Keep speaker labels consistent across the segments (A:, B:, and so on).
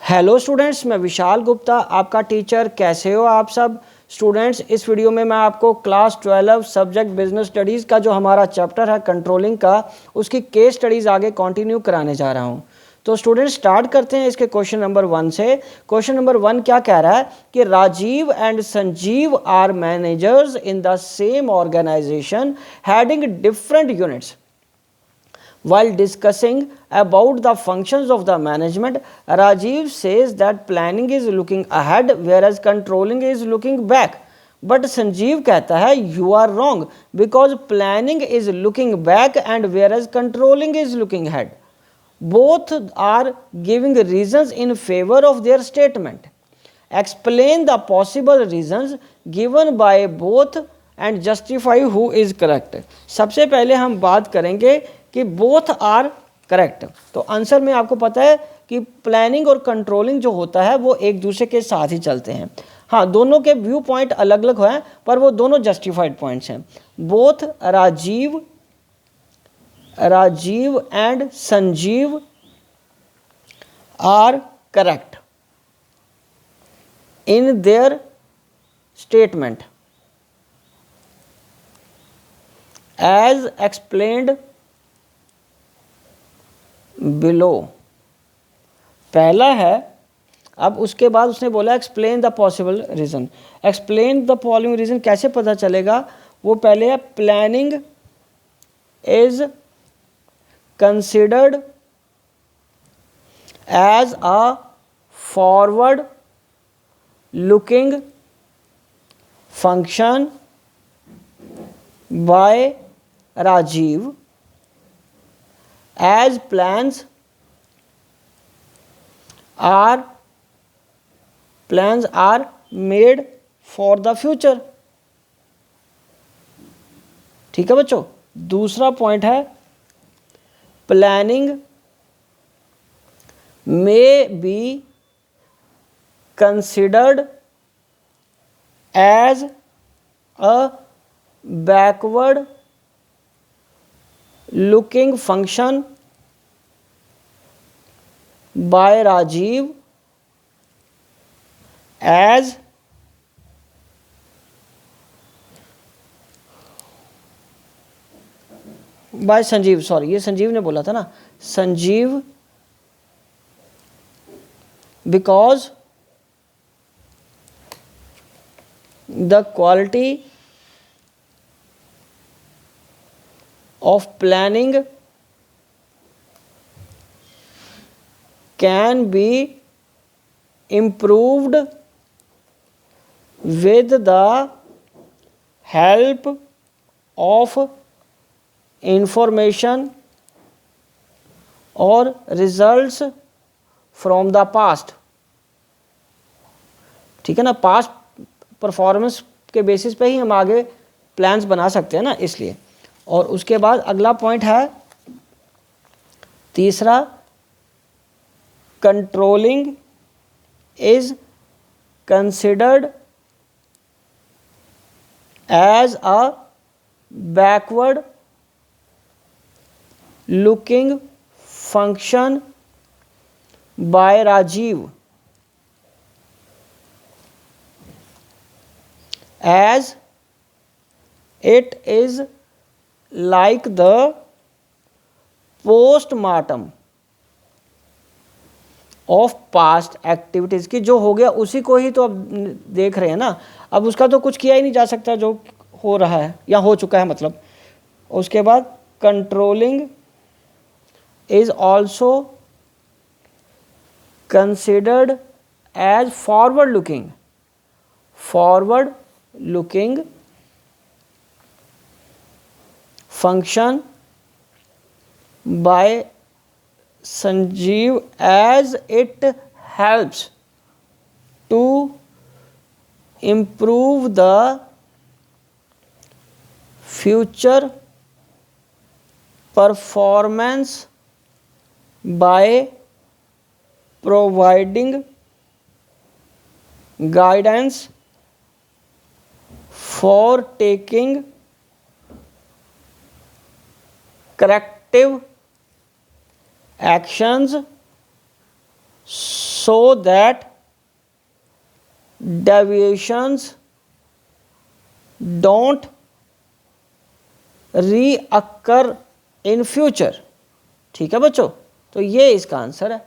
A: Hello students, मैं विशाल गुप्ता आपका teacher. कैसे हो आप सब स्टूडेंट्स? इस वीडियो में मैं आपको क्लास 12 सब्जेक्ट बिजनेस स्टडीज़ का जो हमारा चैप्टर है कंट्रोलिंग का, उसकी केस स्टडीज़ आगे कंटिन्यू कराने जा रहा हूं। तो स्टूडेंट्स स्टार्ट करते हैं इसके क्वेश्चन नंबर 1 से। क्वेश्चन नंबर 1 क्या कह रहा है कि Rajiv and Sanjeev are managers in the same organisation heading different units. While discussing about the functions of the management, Rajiv says that planning is looking ahead whereas controlling is looking back. But Sanjeev कहता है you are wrong because planning is looking back and whereas controlling is looking ahead. Both are giving reasons in favor of their statement. Explain the possible reasons given by both and justify who is correct. सबसे पहले हम बात करेंगे कि both are correct. तो answer में आपको पता है कि प्लानिंग और कंट्रोलिंग जो होता है वो एक दूसरे के साथ ही चलते हैं. हाँ, दोनों के व्यू पॉइंट अलग अलग हैं पर वो दोनों जस्टिफाइड पॉइंट्स हैं. Both Rajiv and Sanjeev are correct in their statement as explained below. पहला है, अब उसके बाद उसने बोला explain the possible reason. Explain the following reason कैसे पता चलेगा? वो पहले है planning is considered as a forward looking function by Rajiv as plans are made for the future. ठीक है बच्चों. दूसरा पॉइंट है planning may be considered as a backward looking function by Rajiv as by Sanjeev. Sorry, ये संजीव ने बोला था ना. Sanjeev because the quality of planning can be improved with the help of information or results from the past. ठीक है ना. Past performance के basis पे ही हम आगे प्लान्स बना सकते हैं ना, इसलिए. और उसके बाद अगला पॉइंट है तीसरा, controlling is considered as a backward looking function by Rajiv as it is like the postmortem of past activities. कि जो हो गया उसी को ही तो अब देख रहे हैं ना. अब उसका तो कुछ किया ही नहीं जा सकता जो हो रहा है या हो चुका है मतलब. उसके बाद controlling is also considered as forward looking function by Sanjeev as it helps to improve the future performance by providing guidance for taking corrective actions so that deviations don't reoccur in future। ठीक है बच्चों, तो ये इसका answer है,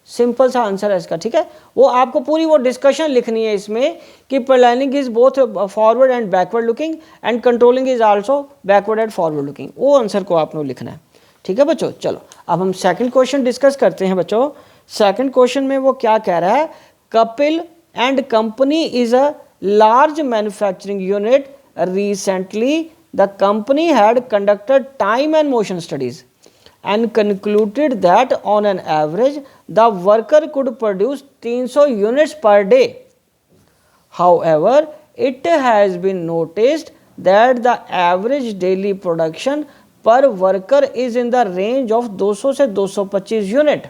A: simple सा answer है इसका। ठीक है, वो आपको पूरी वो डिस्कशन लिखनी है इसमें कि planning is both forward and backward looking and controlling is also backward and forward looking, वो आंसर को आपने लिखना है। ठीक है बच्चों, चलो अब हम सेकंड क्वेश्चन डिस्कस करते हैं बच्चों। सेकंड क्वेश्चन में वो क्या कह रहा है, Kapil and company is a large manufacturing unit, recently the company had conducted time and motion studies and concluded that on an average the worker could produce 300 units per day. However, it has been noticed that the average daily production per worker is in the range of 200 से 225 unit.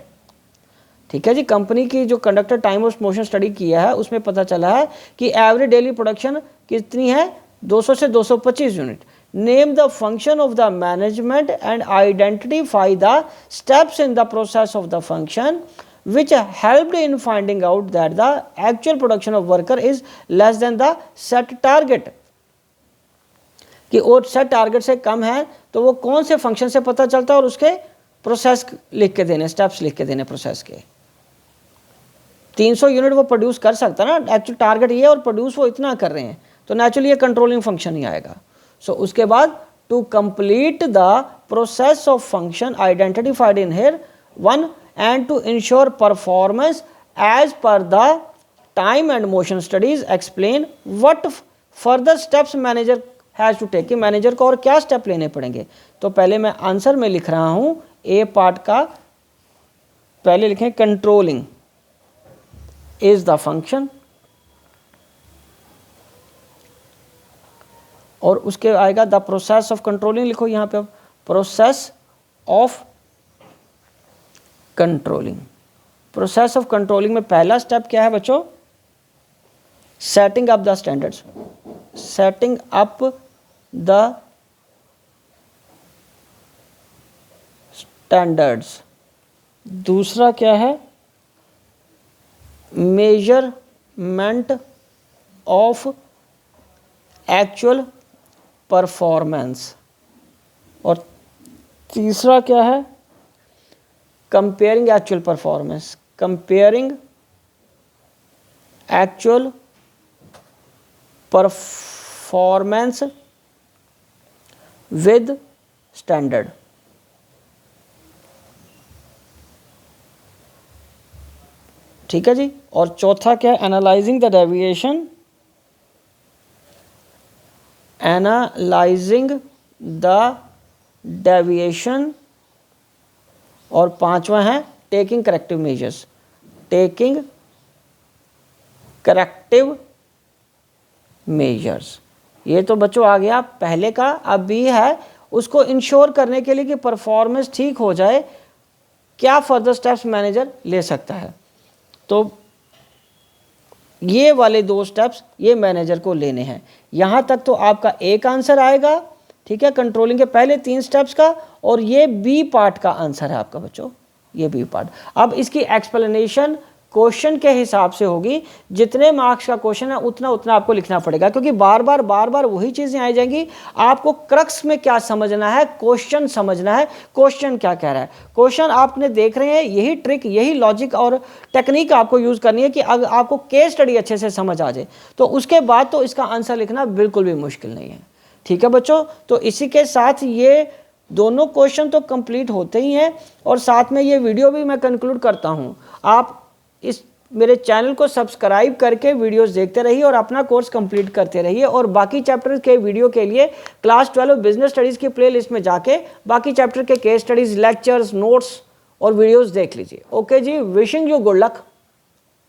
A: ठीक है जी, company की जो conductor time और motion study किया है उसमें पता चला है कि एवरेज डेली प्रोडक्शन कितनी है, 200 से 225 unit. Name the function of the management and identify the steps in the process of the function which helped in finding out that the actual production of worker is less than the set target। कि वो set target से कम है तो वो कौन से function से पता चलता है, और उसके प्रोसेस लिख के देने, स्टेप्स लिख के देने प्रोसेस के। 300 यूनिट वो प्रोड्यूस कर सकता है ना, एक्चुअल टारगेट ये और प्रोड्यूस वो इतना कर रहे हैं, तो नेचुरली ये कंट्रोलिंग फंक्शन ही आएगा। सो उसके बाद to complete the process of function identified in here one and to ensure performance as per the time and motion studies explain what further steps manager has to take, कि manager को और क्या step लेने पड़ेंगे। तो पहले मैं answer में लिख रहा हूं ए पार्ट का, पहले लिखें कंट्रोलिंग इज द फंक्शन, और उसके आएगा द प्रोसेस ऑफ कंट्रोलिंग, लिखो यहाँ पे process of controlling. Process of controlling में पहला स्टेप क्या है बच्चों, setting up the standards, setting up the standards. दूसरा क्या है, मेजरमेंट ऑफ एक्चुअल परफॉर्मेंस, और तीसरा क्या है, comparing actual performance, comparing actual performance with standard. ठीक है जी, और चौथा क्या है, analysing the deviation, analysing the deviation, और पांचवा है taking corrective measures, taking corrective measures. ये तो बच्चों आ गया पहले का, अब भी है उसको इंश्योर करने के लिए कि परफॉर्मेंस ठीक हो जाए, क्या फर्दर स्टेप्स मैनेजर ले सकता है। तो ये वाले दो स्टेप्स ये मैनेजर को लेने हैं। यहाँ तक तो आपका एक आंसर आएगा, ठीक है, कंट्रोलिंग के पहले 3 स्टेप्स का, और ये बी पार्ट का आंसर है आपका बच्चों, ये बी पार्ट। अब इसकी एक्सप्लेनेशन क्वेश्चन के हिसाब से होगी, जितने मार्क्स का क्वेश्चन है उतना उतना आपको लिखना पड़ेगा, क्योंकि बार बार वही चीज़ें आई जाएंगी। आपको क्रक्स में क्या समझना है, क्वेश्चन समझना है, क्वेश्चन क्या कह रहा है। क्वेश्चन आपने देख रहे हैं, यही ट्रिक, यही लॉजिक और टेक्निक आपको यूज़ करनी है कि अगर आपको केस स्टडी अच्छे से समझ आ जाए तो उसके बाद तो इसका आंसर लिखना बिल्कुल भी मुश्किल नहीं है। ठीक है बच्चों, तो इसी के साथ ये दोनों क्वेश्चन तो कंप्लीट होते ही हैं, और साथ में ये वीडियो भी मैं कंक्लूड करता हूँ। आप इस मेरे चैनल को सब्सक्राइब करके वीडियोस देखते रहिए और अपना कोर्स कंप्लीट करते रहिए, और बाकी चैप्टर के वीडियो के लिए क्लास 12 बिजनेस स्टडीज़ की प्लेलिस्ट में जाके बाकी चैप्टर के केस स्टडीज़, लेक्चर्स, नोट्स और वीडियोस देख लीजिए। ओके जी, विशिंग यू गुड लक।